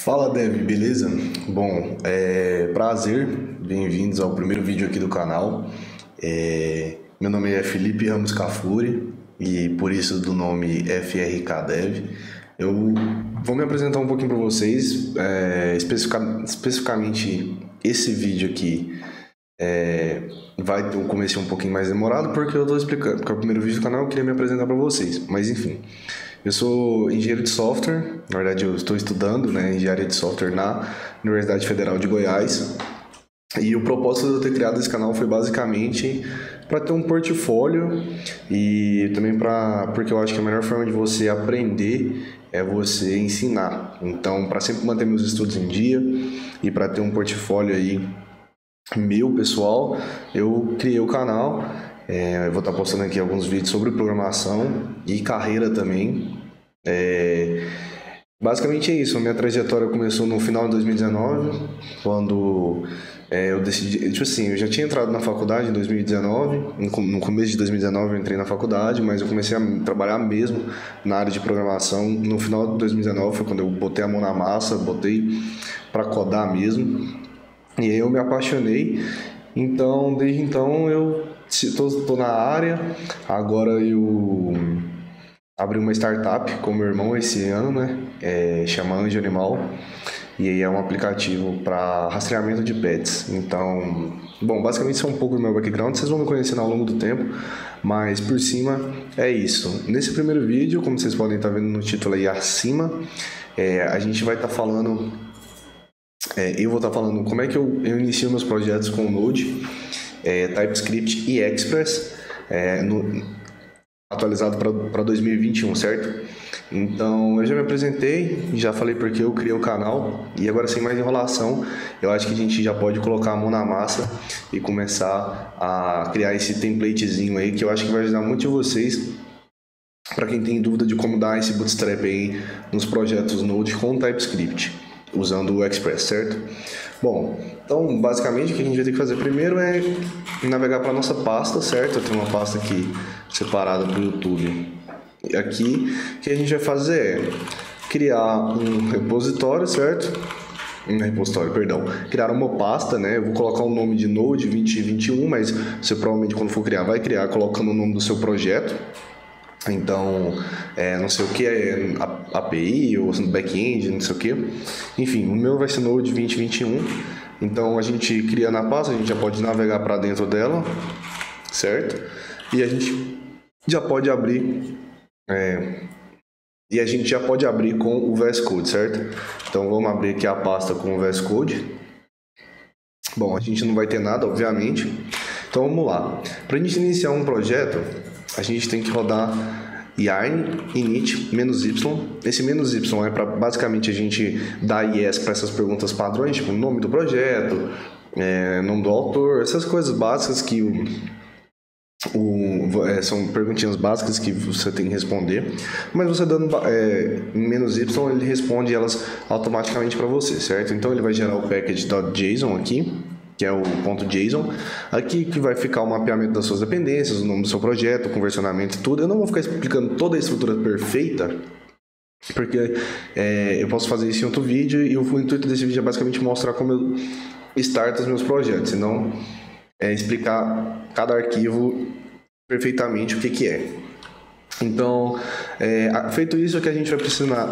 Fala Dev, beleza? Bom, prazer, bem-vindos ao primeiro vídeo aqui do canal. Meu nome é Felipe Ramos Cafuri e por isso do nome FRK Dev. Eu vou me apresentar um pouquinho para vocês, especificamente esse vídeo aqui vai ter um começo um pouquinho mais demorado porque eu estou explicando, porque é o primeiro vídeo do canal eu queria me apresentar para vocês, mas enfim. Eu sou engenheiro de software, na verdade eu estou estudando engenharia de software na Universidade Federal de Goiás. E o propósito de eu ter criado esse canal foi basicamente para ter um portfólio e também porque eu acho que a melhor forma de você aprender é você ensinar. Então, para sempre manter meus estudos em dia e para ter um portfólio aí meu pessoal, eu criei o canal. Eu vou estar postando aqui alguns vídeos sobre programação e carreira também. Basicamente é isso. A minha trajetória começou no final de 2019, quando eu decidi, eu já tinha entrado na faculdade em 2019, no começo de 2019 eu entrei na faculdade, mas eu comecei a trabalhar mesmo na área de programação no final de 2019, foi quando eu botei a mão na massa, botei para codar mesmo, e aí eu me apaixonei. Então, desde então eu estou na área. Agora eu abri uma startup com meu irmão esse ano, chama Anjo Animal, e aí é um aplicativo para rastreamento de pets. Então, bom, basicamente isso é um pouco do meu background, vocês vão me conhecendo ao longo do tempo, mas por cima é isso. Nesse primeiro vídeo, como vocês podem estar vendo no título aí acima, a gente vai estar falando, eu vou estar falando como é que eu inicio meus projetos com Node, TypeScript e Express, atualizado para 2021, certo? Então, eu já me apresentei, já falei porque eu criei o canal, e agora sem mais enrolação, eu acho que a gente já pode colocar a mão na massa e começar a criar esse templatezinho aí, que eu acho que vai ajudar muito de vocês, para quem tem dúvida de como dar esse bootstrap aí nos projetos Node com TypeScript, usando o Express, certo? Bom, então basicamente o que a gente vai ter que fazer primeiro é navegar para a nossa pasta, certo? Eu tenho uma pasta aqui separada para o YouTube. Aqui, o que a gente vai fazer é criar um repositório, certo? Criar uma pasta, Eu vou colocar o nome de Node 2021, mas você provavelmente quando for criar, vai criar colocando o nome do seu projeto. Então, não sei o que é API ou back-end, não sei o que. Enfim, o meu vai ser Node 2021. Então, a gente cria na pasta, a gente já pode navegar para dentro dela, certo? E a gente já pode abrir com o VS Code, certo? Então, vamos abrir aqui a pasta com o VS Code. Bom, a gente não vai ter nada, obviamente. Então, vamos lá. Para a gente iniciar um projeto, a gente tem que rodar yarn init -y. Esse -y é para basicamente a gente dar yes para essas perguntas padrões, tipo nome do projeto, nome do autor, essas coisas básicas que são perguntinhas básicas que você tem que responder, mas você dando -y, ele responde elas automaticamente para você, certo? Então ele vai gerar o package.json aqui, que é o .json, aqui que vai ficar o mapeamento das suas dependências, o nome do seu projeto, o conversionamento e tudo. Eu não vou ficar explicando toda a estrutura perfeita, porque eu posso fazer isso em outro vídeo, e o intuito desse vídeo é basicamente mostrar como eu starto os meus projetos, e não explicar cada arquivo perfeitamente o que é. Então, feito isso, o que a gente vai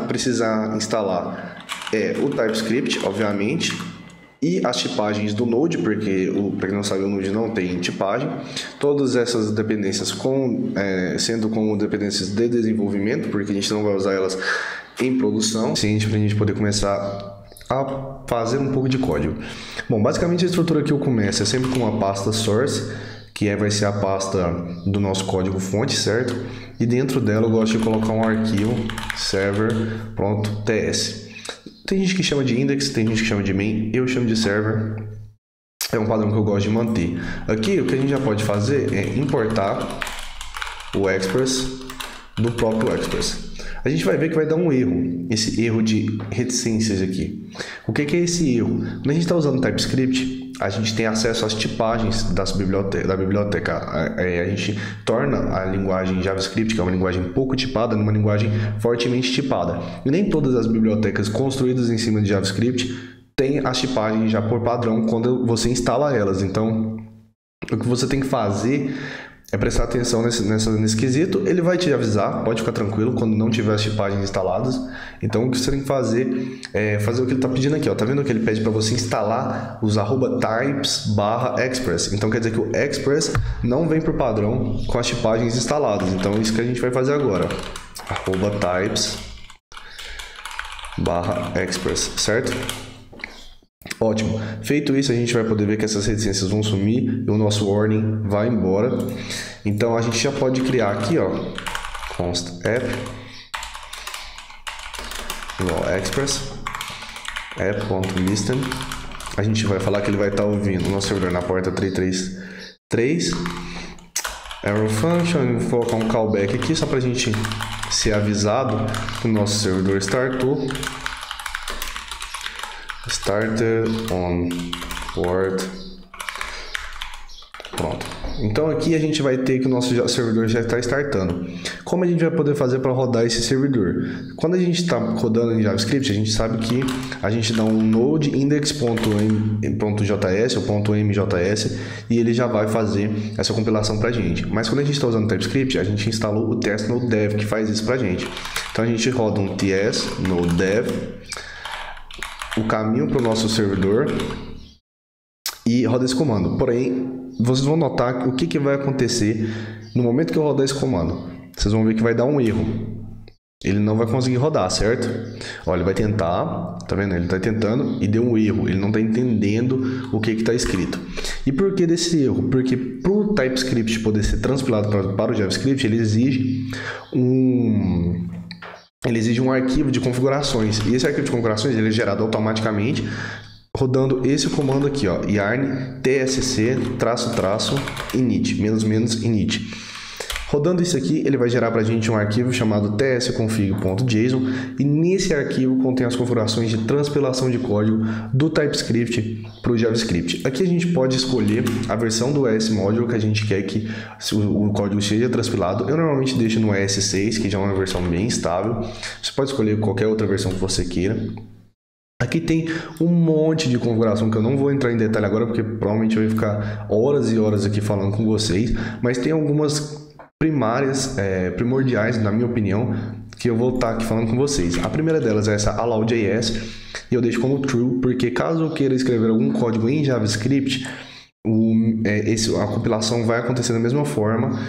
precisar instalar o TypeScript, obviamente, e as tipagens do Node, porque para quem não sabe, o Node não tem tipagem. Todas essas dependências sendo como dependências de desenvolvimento, porque a gente não vai usar elas em produção, suficiente para a gente poder começar a fazer um pouco de código. Bom, basicamente a estrutura que eu começo é sempre com uma pasta source, que vai ser a pasta do nosso código fonte, certo? E dentro dela eu gosto de colocar um arquivo server.ts. Tem gente que chama de index, tem gente que chama de main, eu chamo de server. É um padrão que eu gosto de manter. Aqui o que a gente já pode fazer é importar o Express do próprio Express. A gente vai ver que vai dar um erro, esse erro de reticências aqui. O que é esse erro? Quando a gente está usando TypeScript, a gente tem acesso às tipagens da biblioteca. A gente torna a linguagem JavaScript, que é uma linguagem pouco tipada, numa linguagem fortemente tipada. E nem todas as bibliotecas construídas em cima de JavaScript têm as tipagens já por padrão quando você instala elas. Então, o que você tem que fazer é prestar atenção nesse quesito. Ele vai te avisar, pode ficar tranquilo, quando não tiver as tipagens instaladas. Então, o que você tem que fazer é fazer o que ele está pedindo aqui. Ó. Tá vendo que ele pede para você instalar os @types/express. Então, quer dizer que o express não vem por padrão com as tipagens instaladas. Então, isso que a gente vai fazer agora. @types/express, certo? Ótimo. Feito isso, a gente vai poder ver que essas reticências vão sumir e o nosso warning vai embora. Então, a gente já pode criar aqui, ó, const app igual express app.listen. A gente vai falar que ele vai estar ouvindo o nosso servidor na porta 333. Arrow function, vou colocar um callback aqui só para a gente ser avisado que o nosso servidor startou. Started on port. Pronto. Então aqui a gente vai ter que o nosso servidor já está startando. Como a gente vai poder fazer para rodar esse servidor? Quando a gente está rodando em JavaScript, a gente sabe que a gente dá um node index.js ou .mjs e ele já vai fazer essa compilação para a gente. Mas quando a gente está usando TypeScript, a gente instalou o test node dev que faz isso para a gente. Então a gente roda um ts node dev, o caminho para o nosso servidor e roda esse comando. Porém, vocês vão notar o que vai acontecer no momento que eu rodar esse comando. Vocês vão ver que vai dar um erro. Ele não vai conseguir rodar, certo? Olha, ele vai tentar, tá vendo? Ele está tentando e deu um erro. Ele não está entendendo o que está escrito. E por que desse erro? Porque para o TypeScript poder ser transpilado para o JavaScript, ele exige um arquivo de configurações. E esse arquivo de configurações ele é gerado automaticamente rodando esse comando aqui, ó, yarn tsc-init, -init. Rodando isso aqui, ele vai gerar para a gente um arquivo chamado tsconfig.json e nesse arquivo contém as configurações de transpilação de código do TypeScript para o JavaScript. Aqui a gente pode escolher a versão do ES-Module que a gente quer que o código seja transpilado. Eu normalmente deixo no ES6, que já é uma versão bem estável. Você pode escolher qualquer outra versão que você queira. Aqui tem um monte de configuração que eu não vou entrar em detalhe agora, porque provavelmente eu vou ficar horas e horas aqui falando com vocês, mas tem algumas primordiais, na minha opinião, que eu vou estar aqui falando com vocês. A primeira delas é essa allow.js, e eu deixo como true, porque caso eu queira escrever algum código em JavaScript, a compilação vai acontecer da mesma forma,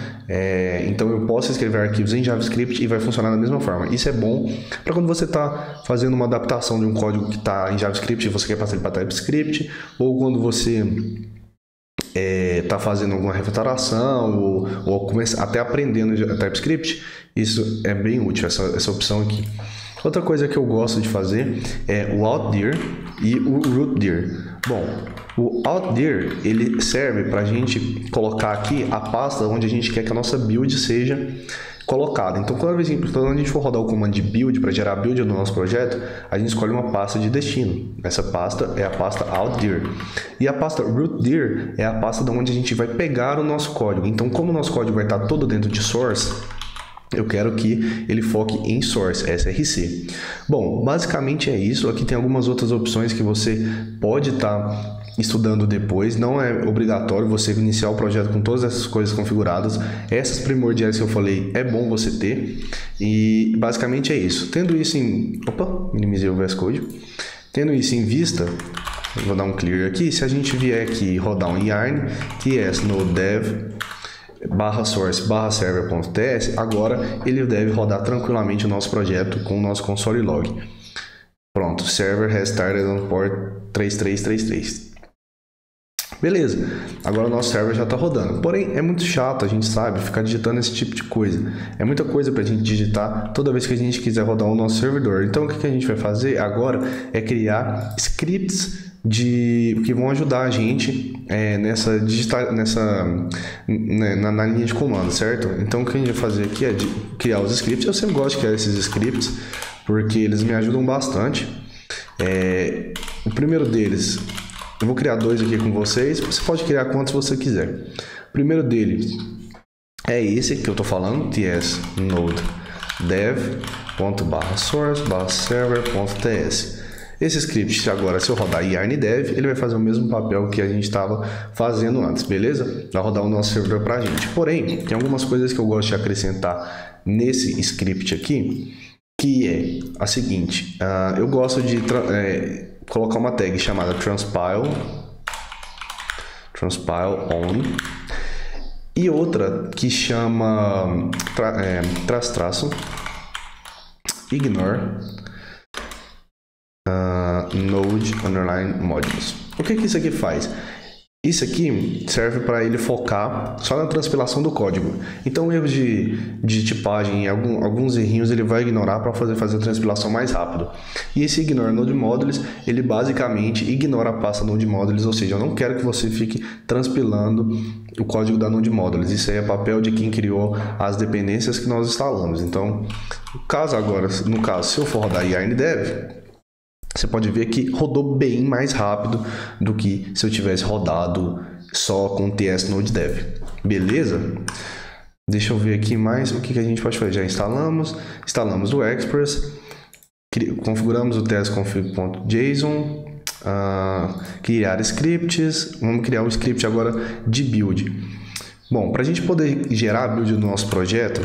então eu posso escrever arquivos em JavaScript e vai funcionar da mesma forma. Isso é bom para quando você está fazendo uma adaptação de um código que está em JavaScript e você quer passar ele para TypeScript, ou quando você está fazendo alguma refatoração ou até aprendendo TypeScript. Isso é bem útil, essa opção aqui. Outra coisa que eu gosto de fazer é o outDir e o rootdir. Bom, o outDir ele serve para a gente colocar aqui a pasta onde a gente quer que a nossa build seja colocada. Então, quando a gente for rodar o comando de build para gerar a build do nosso projeto, a gente escolhe uma pasta de destino. Essa pasta é a pasta outDir. E a pasta rootdir é a pasta de onde a gente vai pegar o nosso código. Então, como o nosso código vai estar todo dentro de source, eu quero que ele foque em source, SRC. Bom, basicamente é isso. Aqui tem algumas outras opções que você pode estar estudando depois. Não é obrigatório você iniciar o projeto com todas essas coisas configuradas. Essas primordiais que eu falei é bom você ter. E basicamente é isso. Tendo isso em... Opa, minimizei o VS Code. Tendo isso em vista, eu vou dar um clear aqui. Se a gente vier aqui rodar um yarn ts node dev /source/server.ts, agora ele deve rodar tranquilamente o nosso projeto com o nosso console log. Pronto, server has started on port 3333. Beleza, agora o nosso server já está rodando. Porém, é muito chato, a gente sabe, ficar digitando esse tipo de coisa. É muita coisa para a gente digitar toda vez que a gente quiser rodar o nosso servidor. Então, o que a gente vai fazer agora é criar scripts que vão ajudar a gente na linha de comando, certo? Então o que a gente vai fazer aqui é criar os scripts. Eu sempre gosto de criar esses scripts porque eles me ajudam bastante. O primeiro deles Eu vou criar 2 aqui com vocês, você pode criar quantos você quiser. O primeiro deles é esse que eu estou falando, ts node dev.source/server.ts. Esse script agora, se eu rodar yarn dev, ele vai fazer o mesmo papel que a gente estava fazendo antes, beleza? Vai rodar o nosso servidor para a gente. Porém, tem algumas coisas que eu gosto de acrescentar nesse script aqui, que é a seguinte: eu gosto de colocar uma tag chamada transpile on, e outra que chama ignore node underline modules. O que isso aqui faz? Isso aqui serve para ele focar só na transpilação do código. Então, erros de tipagem, alguns errinhos ele vai ignorar para fazer a transpilação mais rápido. E esse ignore node modules, ele basicamente ignora a pasta node modules, ou seja, eu não quero que você fique transpilando o código da node modules. Isso aí é papel de quem criou as dependências que nós instalamos. Então, no caso, se eu for rodar yarn dev, você pode ver que rodou bem mais rápido do que se eu tivesse rodado só com ts node dev. Beleza? Deixa eu ver aqui mais o que a gente pode fazer. Já instalamos o Express, configuramos o testconfig.json, criar scripts. Vamos criar um script agora de build. Bom, para a gente poder gerar a build do nosso projeto,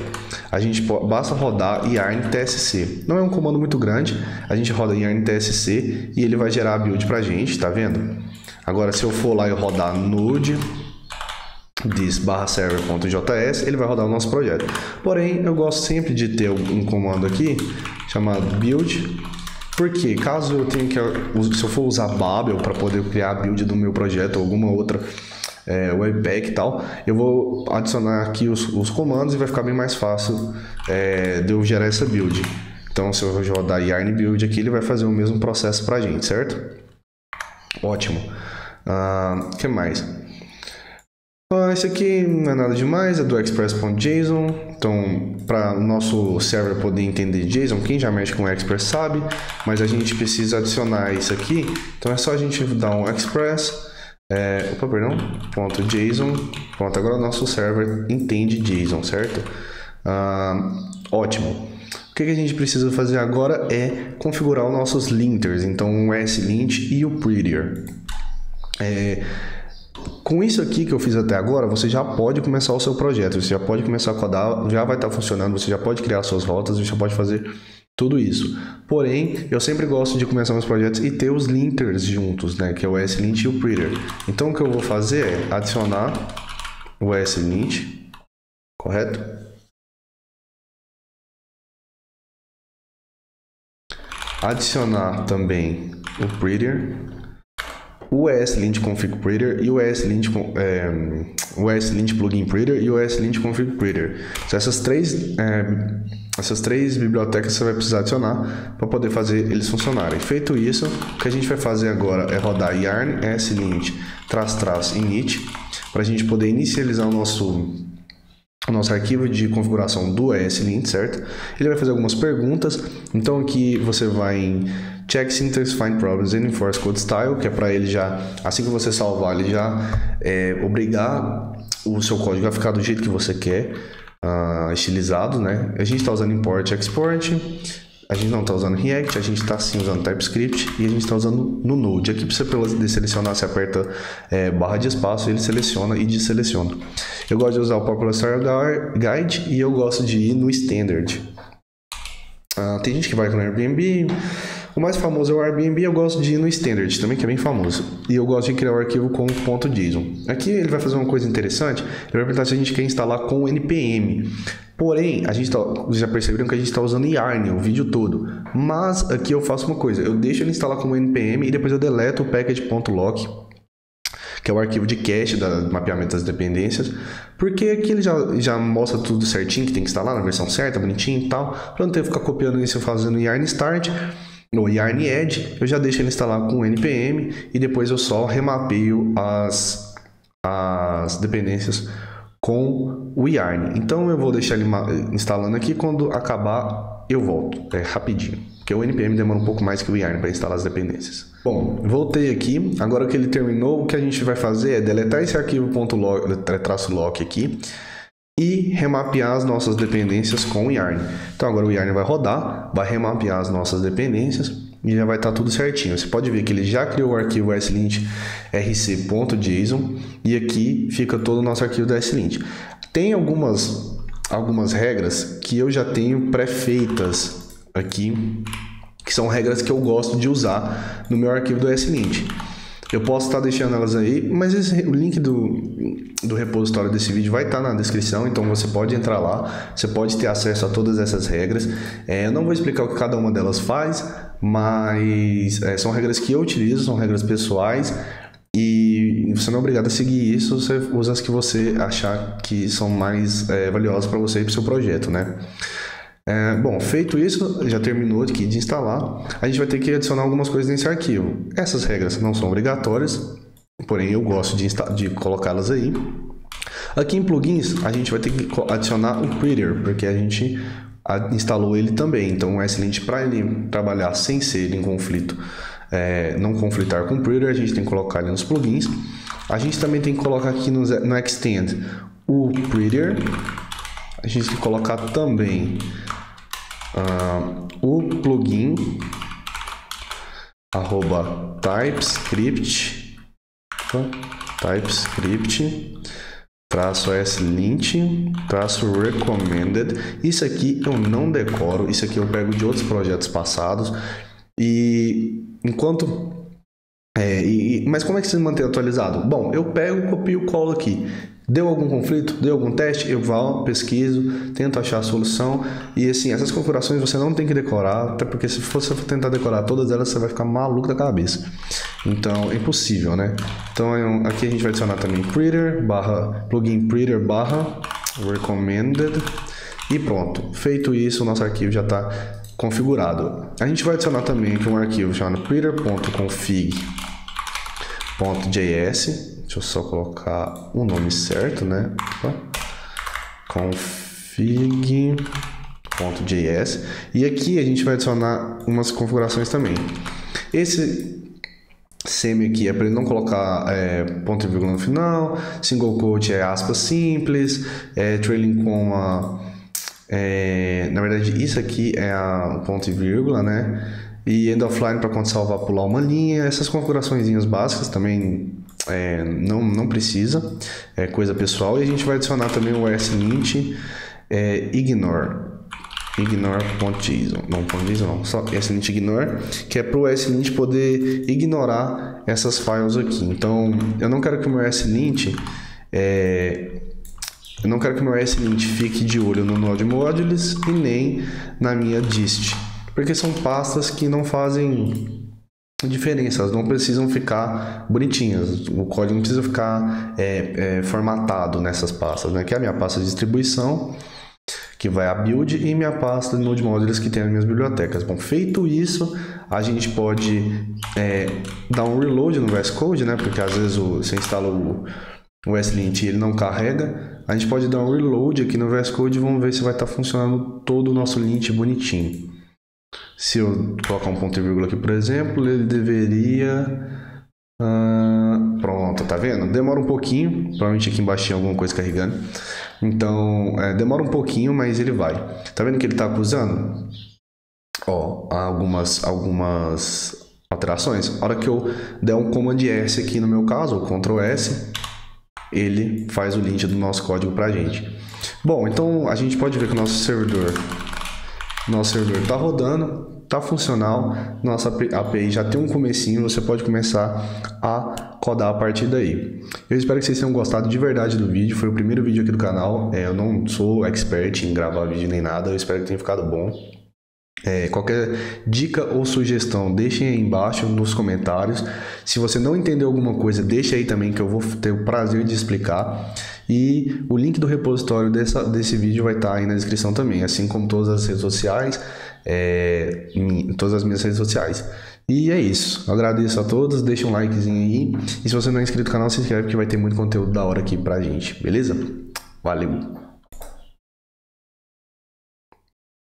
basta rodar yarn tsc. Não é um comando muito grande, a gente roda yarn tsc e ele vai gerar a build para a gente, tá vendo? Agora, se eu for lá e rodar node this/server.js, ele vai rodar o nosso projeto. Porém, eu gosto sempre de ter um comando aqui chamado build, porque caso eu tenha se eu for usar Babel para poder criar a build do meu projeto ou alguma outra Webpack e tal, eu vou adicionar aqui os comandos e vai ficar bem mais fácil de eu gerar essa build. Então, se eu rodar yarn build aqui, ele vai fazer o mesmo processo pra gente, certo? Ótimo. O que mais? Esse aqui não é nada demais, é do express.json. Então, para o nosso server poder entender JSON, quem já mexe com Express sabe, mas a gente precisa adicionar isso aqui. Então, é só a gente dar um express .json. Pronto, agora o nosso server entende JSON, certo? Ótimo. O que a gente precisa fazer agora é configurar os nossos linters, então o slint e o prettier. Com isso aqui que eu fiz até agora, você já pode começar o seu projeto, você já pode começar a codar, já vai estar funcionando, você já pode criar suas rotas, você já pode fazer tudo isso. Porém, eu sempre gosto de começar meus projetos e ter os linters juntos, né? Que é o slint e o prettier. Então, o que eu vou fazer é adicionar o slint, correto? Adicionar também o prettier, o slint config prettier e o slint plugin prettier e o slint config prettier. Então, essas três bibliotecas você vai precisar adicionar para poder fazer eles funcionarem. Feito isso, o que a gente vai fazer agora é rodar yarn slint --init para a gente poder inicializar o nosso arquivo de configuração do slint, certo? Ele vai fazer algumas perguntas. Então aqui você vai em check syntax, find problems and enforce code style, que é para ele já, assim que você salvar, ele já obrigar o seu código a ficar do jeito que você quer, estilizado, né? A gente está usando import export, a gente não está usando React, a gente está sim usando TypeScript e a gente está usando no Node. Aqui para você deselecionar, você aperta barra de espaço, ele seleciona e deseleciona. Eu gosto de usar o Popular Style Guide e eu gosto de ir no Standard. Tem gente que vai com o Airbnb. O mais famoso é o Airbnb, eu gosto de ir no Standard também, que é bem famoso. E eu gosto de criar o arquivo com .json. Aqui ele vai fazer uma coisa interessante, ele vai perguntar se a gente quer instalar com o npm. Porém, já perceberam que a gente está usando yarn o vídeo todo. Mas aqui eu faço uma coisa, eu deixo ele instalar como npm e depois eu deleto o package.lock, que é o arquivo de cache do mapeamento das dependências, porque aqui ele já mostra tudo certinho que tem que instalar na versão certa, bonitinho e tal, para não ter que ficar copiando isso fazendo yarn start. No yarn add, eu já deixo ele instalar com npm e depois eu só remapeio as dependências com o yarn. Então eu vou deixar ele instalando aqui, quando acabar eu volto, rapidinho. porque o NPM demora um pouco mais que o Yarn para instalar as dependências. Bom, voltei aqui, agora que ele terminou, o que a gente vai fazer é deletar esse arquivo .lock aqui e remapear as nossas dependências com o Yarn. Então agora o Yarn vai rodar, vai remapear as nossas dependências e já vai estar tudo certinho. Você pode ver que ele já criou o arquivo slint rc.json e aqui fica todo o nosso arquivo da slint. Tem algumas regras que eu já tenho pré-feitas aqui, que são regras que eu gosto de usar no meu arquivo do slint. Eu posso estar deixando elas aí, mas o link do repositório desse vídeo vai estar na descrição, então você pode entrar lá, você pode ter acesso a todas essas regras. Eu não vou explicar o que cada uma delas faz, mas são regras que eu utilizo, são regras pessoais, e você não é obrigado a seguir isso, você usa as que você achar que são mais valiosas para você e para o seu projeto, né? Bom, feito isso, já terminou aqui de instalar, a gente vai ter que adicionar algumas coisas nesse arquivo. Essas regras não são obrigatórias, porém eu gosto de colocá-las aí. Aqui em plugins, a gente vai ter que adicionar o Prettier, porque a gente instalou ele também. Então o slint, para ele trabalhar sem ser em conflito, não conflitar com o Prettier, a gente tem que colocar ele nos plugins. A gente também tem que colocar aqui no Extend o Prettier. A gente tem que colocar também o plugin @TypeScript -slint -recommended. Isso aqui eu não decoro, isso aqui eu pego de outros projetos passados e enquanto mas como é que se mantém atualizado? Bom, eu pego, copio e colo aqui. Deu algum conflito? Deu algum teste? Eu vou, pesquiso, tento achar a solução. E assim, essas configurações você não tem que decorar, até porque se você for tentar decorar todas elas, você vai ficar maluco da cabeça. Então, é impossível, né? Então, aqui a gente vai adicionar também Prettier, plugin Prettier /recommended. E pronto. Feito isso, o nosso arquivo já está configurado. A gente vai adicionar também aqui um arquivo chamado prettier.config.js. Deixa eu só colocar o nome certo, né? config.js. E aqui a gente vai adicionar umas configurações também. Esse semi aqui é para ele não colocar ponto e vírgula no final. Single quote é aspas simples. Trailing comma. Na verdade, isso aqui é a ponto e vírgula, né? E end offline para quando salvar pular uma linha. Essas configurações básicas também não precisa, é coisa pessoal. E a gente vai adicionar também o slint ignore.json, não, só slint ignore, que é para o slint poder ignorar essas files aqui. Então, eu não quero que o meu slint fique de olho no Node Modules e nem na minha dist, porque são pastas que não fazem diferença, elas não precisam ficar bonitinhas, o código não precisa ficar formatado nessas pastas, né? Que é a minha pasta de distribuição, que vai a build, e minha pasta de Node Modules, que tem as minhas bibliotecas. Bom, feito isso, a gente pode dar um reload no VS Code, né? Porque às vezes você instala o slint e ele não carrega. A gente pode dar um reload aqui no VS Code e vamos ver se vai estar funcionando todo o nosso lint bonitinho. Se eu colocar um ponto e vírgula aqui, por exemplo, ele deveria... pronto, tá vendo? Demora um pouquinho, provavelmente aqui embaixo tinha alguma coisa carregando. Então, demora um pouquinho, mas ele vai. Tá vendo que ele tá acusando? Ó, algumas alterações. A hora que eu der um Command S aqui no meu caso, ou Ctrl S, ele faz o lint do nosso código pra gente. Bom, então a gente pode ver que o nosso servidor está rodando, está funcional, nossa API já tem um comecinho, você pode começar a codar a partir daí. Eu espero que vocês tenham gostado de verdade do vídeo, foi o primeiro vídeo aqui do canal, eu não sou expert em gravar vídeo nem nada, eu espero que tenha ficado bom. Qualquer dica ou sugestão, deixem aí embaixo nos comentários. Se você não entendeu alguma coisa, deixa aí também que eu vou ter o prazer de explicar. E o link do repositório desse vídeo vai estar aí na descrição também, assim como todas as redes sociais, todas as minhas redes sociais. E é isso, eu agradeço a todos, deixa um likezinho aí. E se você não é inscrito no canal, se inscreve que vai ter muito conteúdo da hora aqui pra gente, beleza? Valeu!